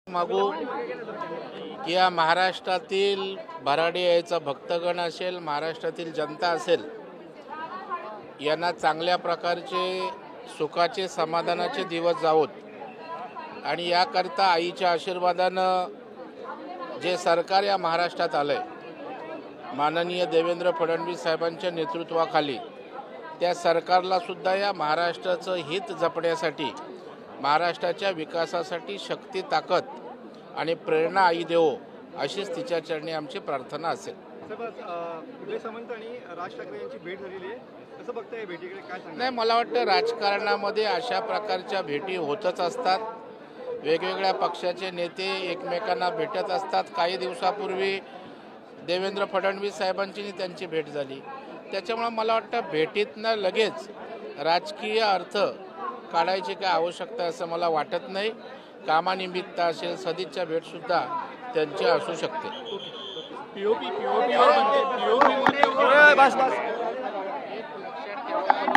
मागू की या महाराष्ट्रातील भराडी यायचा भक्तगण असेल, महाराष्ट्रातील जनता असेल, यांना चांगल्या प्रकारचे सुखाचे समाधानाचे दिवस जावोत आणि याकरता आईच्या आशीर्वादानं जे सरकार या महाराष्ट्रात आलंय, माननीय देवेंद्र फडणवीस साहेबांच्या नेतृत्वाखाली, त्या सरकारला सुद्धा या महाराष्ट्राचं हित जपण्यासाठी, महाराष्ट्राच्या विकासासाठी शक्ती, ताकद आणि प्रेरणा आई देवो, अशीच तिच्या चरणी आमची प्रार्थना असेल. उदय सामंत आणि राज ठाकरे यांची भेट झालेली आहे, कसं बघताय भेटीकडे, काय सांगणार? नाही, मला वाटतं राजकारणामध्ये अशा प्रकारच्या भेटी होतच असतात. वेगवेगळ्या पक्षाचे नेते एकमेकांना भेटत असतात. काही दिवसापूर्वी देवेंद्र फडणवीस साहेबांची त्यांची भेट झाली. त्याच्यामुळे मला वाटतं भेटीतनं लगेच राजकीय अर्थ काढायची काय आवश्यकता असं मला वाटत नाही. कामानिमित्त असेल, सदिच्छा भेटसुद्धा त्यांची असू शकते.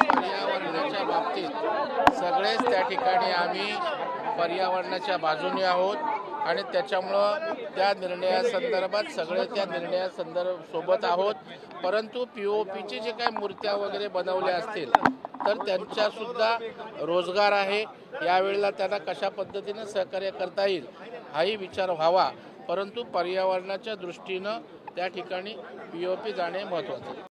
पर्यावरणाच्या बाबतीत सगळेच त्या ठिकाणी आम्ही पर्यावरणाच्या बाजूने आहोत आणि त्याच्यामुळं त्या निर्णयासंदर्भात सगळे त्या सोबत आहोत. परंतु POPचे जे काही मूर्त्या वगैरे बनवल्या असतील तर त्यांच्यासुद्धा रोजगार आहे. यावेळेला त्यांना कशा पद्धतीने सहकार्य करता येईल हाही विचार व्हावा. परंतु पर्यावरणाच्या दृष्टीनं त्या ठिकाणी POP जाणे महत्त्वाचं आहे.